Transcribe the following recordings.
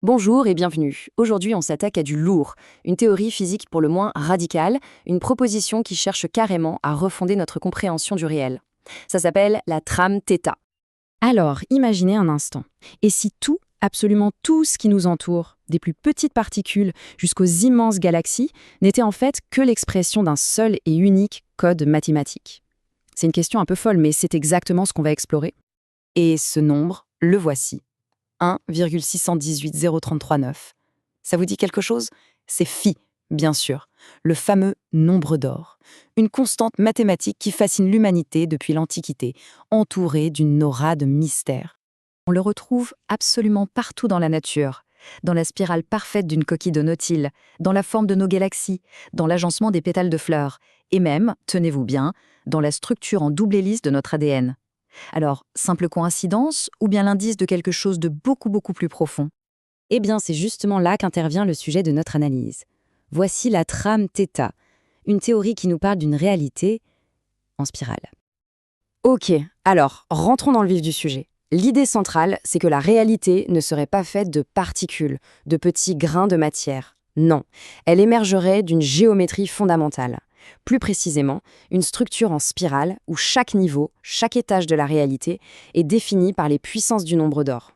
Bonjour et bienvenue. Aujourd'hui, on s'attaque à du lourd, une théorie physique pour le moins radicale, une proposition qui cherche carrément à refonder notre compréhension du réel. Ça s'appelle la trame θ. Alors, imaginez un instant. Et si tout, absolument tout ce qui nous entoure, des plus petites particules jusqu'aux immenses galaxies, n'était en fait que l'expression d'un seul et unique code mathématique? C'est une question un peu folle, mais c'est exactement ce qu'on va explorer. Et ce nombre, le voici. 1,618,033,9. Ça vous dit quelque chose? C'est phi, bien sûr, le fameux nombre d'or. Une constante mathématique qui fascine l'humanité depuis l'Antiquité, entourée d'une aura de mystère. On le retrouve absolument partout dans la nature, dans la spirale parfaite d'une coquille de nautile, dans la forme de nos galaxies, dans l'agencement des pétales de fleurs, et même, tenez-vous bien, dans la structure en double hélice de notre ADN. Alors, simple coïncidence ou bien l'indice de quelque chose de beaucoup plus profond? Eh bien, c'est justement là qu'intervient le sujet de notre analyse. Voici la trame θ, une théorie qui nous parle d'une réalité en spirale. Ok, alors, rentrons dans le vif du sujet. L'idée centrale, c'est que la réalité ne serait pas faite de particules, de petits grains de matière. Non, elle émergerait d'une géométrie fondamentale. Plus précisément, une structure en spirale où chaque niveau, chaque étage de la réalité est défini par les puissances du nombre d'or.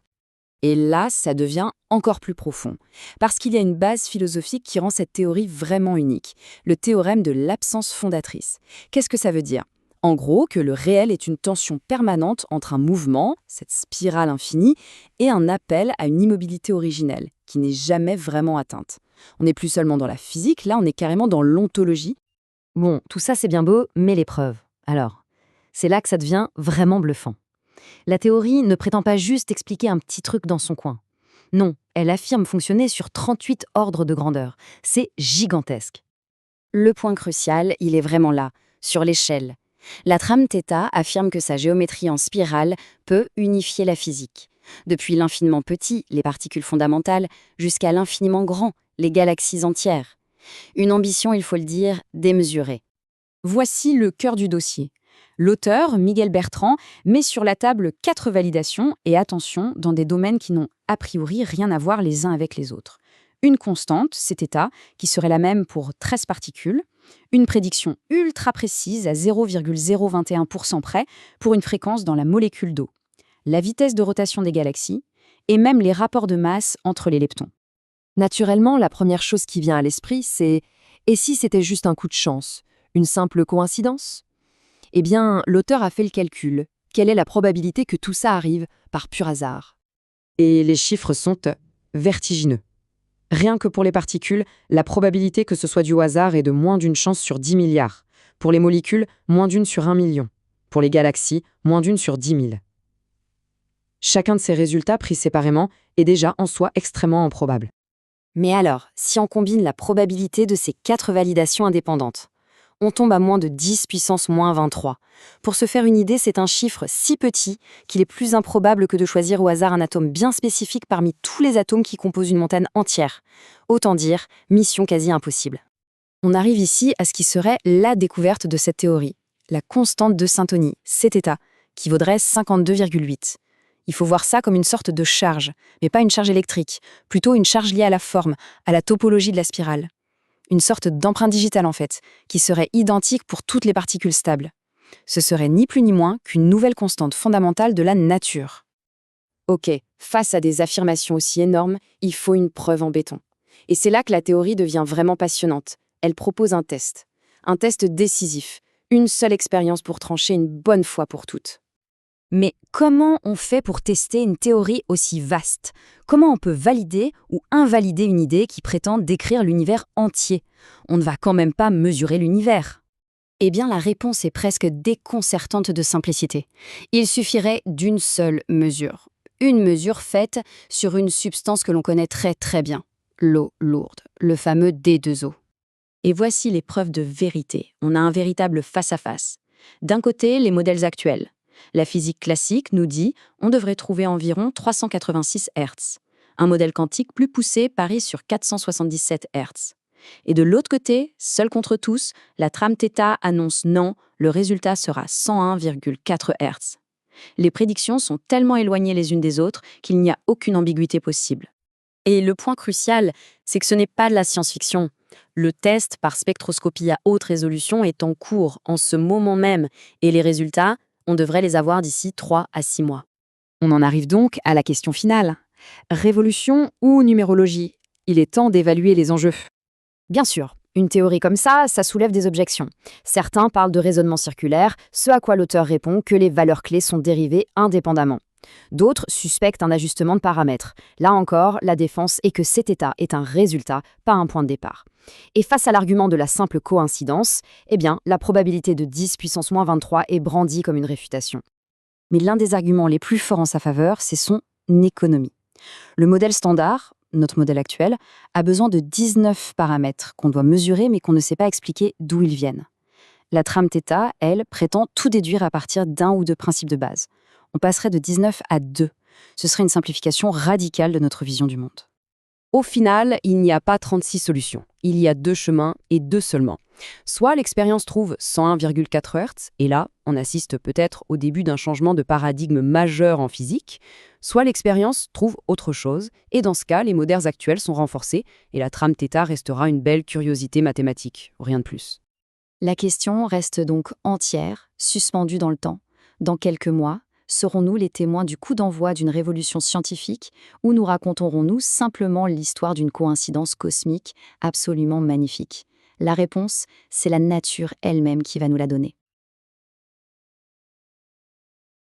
Et là, ça devient encore plus profond, parce qu'il y a une base philosophique qui rend cette théorie vraiment unique, le théorème de l'absence fondatrice. Qu'est-ce que ça veut dire? En gros, que le réel est une tension permanente entre un mouvement, cette spirale infinie, et un appel à une immobilité originelle, qui n'est jamais vraiment atteinte. On n'est plus seulement dans la physique, là on est carrément dans l'ontologie. Bon, tout ça c'est bien beau, mais les preuves. Alors, c'est là que ça devient vraiment bluffant. La théorie ne prétend pas juste expliquer un petit truc dans son coin. Non, elle affirme fonctionner sur 38 ordres de grandeur. C'est gigantesque. Le point crucial, il est vraiment là, sur l'échelle. La trame θ affirme que sa géométrie en spirale peut unifier la physique. Depuis l'infiniment petit, les particules fondamentales, jusqu'à l'infiniment grand, les galaxies entières. Une ambition, il faut le dire, démesurée. Voici le cœur du dossier. L'auteur, Miguel Bertrand, met sur la table 4 validations et attention dans des domaines qui n'ont a priori rien à voir les uns avec les autres. Une constante, c'est θ, qui serait la même pour 13 particules. Une prédiction ultra précise à 0,021% près pour une fréquence dans la molécule d'eau. La vitesse de rotation des galaxies et même les rapports de masse entre les leptons. Naturellement, la première chose qui vient à l'esprit, c'est et si c'était juste un coup de chance, une simple coïncidence? Eh bien, l'auteur a fait le calcul. Quelle est la probabilité que tout ça arrive par pur hasard? Et les chiffres sont vertigineux. Rien que pour les particules, la probabilité que ce soit du hasard est de moins d'une chance sur 10 milliards. Pour les molécules, moins d'une sur 1 million. Pour les galaxies, moins d'une sur 10 000. Chacun de ces résultats pris séparément est déjà en soi extrêmement improbable. Mais alors, si on combine la probabilité de ces 4 validations indépendantes, on tombe à moins de 10 puissance moins 23. Pour se faire une idée, c'est un chiffre si petit qu'il est plus improbable que de choisir au hasard un atome bien spécifique parmi tous les atomes qui composent une montagne entière. Autant dire, mission quasi impossible. On arrive ici à ce qui serait la découverte de cette théorie, la constante de syntonie, Cθ, qui vaudrait 52,8. Il faut voir ça comme une sorte de charge, mais pas une charge électrique, plutôt une charge liée à la forme, à la topologie de la spirale. Une sorte d'empreinte digitale en fait, qui serait identique pour toutes les particules stables. Ce serait ni plus ni moins qu'une nouvelle constante fondamentale de la nature. Ok, face à des affirmations aussi énormes, il faut une preuve en béton. Et c'est là que la théorie devient vraiment passionnante. Elle propose un test. Un test décisif. Une seule expérience pour trancher une bonne fois pour toutes. Mais comment on fait pour tester une théorie aussi vaste? Comment on peut valider ou invalider une idée qui prétend décrire l'univers entier? On ne va quand même pas mesurer l'univers. Eh bien, la réponse est presque déconcertante de simplicité. Il suffirait d'une seule mesure. Une mesure faite sur une substance que l'on connaît très bien. L'eau lourde, le fameux D2O. Et voici les preuves de vérité. On a un véritable face-à-face. D'un côté, les modèles actuels. La physique classique nous dit on devrait trouver environ 386 Hz. Un modèle quantique plus poussé parie sur 477 Hz. Et de l'autre côté, seul contre tous, la trame θ annonce non, le résultat sera 101,4 Hz. Les prédictions sont tellement éloignées les unes des autres qu'il n'y a aucune ambiguïté possible. Et le point crucial, c'est que ce n'est pas de la science-fiction. Le test par spectroscopie à haute résolution est en cours en ce moment même, et les résultats, on devrait les avoir d'ici 3 à 6 mois. On en arrive donc à la question finale. Révolution ou numérologie? Il est temps d'évaluer les enjeux. Bien sûr, une théorie comme ça soulève des objections. Certains parlent de raisonnement circulaire, ce à quoi l'auteur répond que les valeurs clés sont dérivées indépendamment. D'autres suspectent un ajustement de paramètres. Là encore, la défense est que cet état est un résultat, pas un point de départ. Et face à l'argument de la simple coïncidence, eh bien, la probabilité de 10 puissance moins 23 est brandie comme une réfutation. Mais l'un des arguments les plus forts en sa faveur, c'est son économie. Le modèle standard, notre modèle actuel, a besoin de 19 paramètres qu'on doit mesurer mais qu'on ne sait pas expliquer d'où ils viennent. La trame θ, elle, prétend tout déduire à partir d'un ou deux principes de base. On passerait de 19 à 2. Ce serait une simplification radicale de notre vision du monde. Au final, il n'y a pas 36 solutions. Il y a 2 chemins et 2 seulement. Soit l'expérience trouve 101,4 Hz, et là, on assiste peut-être au début d'un changement de paradigme majeur en physique, soit l'expérience trouve autre chose, et dans ce cas, les modèles actuels sont renforcés, et la trame θ restera une belle curiosité mathématique, rien de plus. La question reste donc entière, suspendue dans le temps. Dans quelques mois, serons-nous les témoins du coup d'envoi d'une révolution scientifique ou nous raconterons-nous simplement l'histoire d'une coïncidence cosmique absolument magnifique? La réponse, c'est la nature elle-même qui va nous la donner.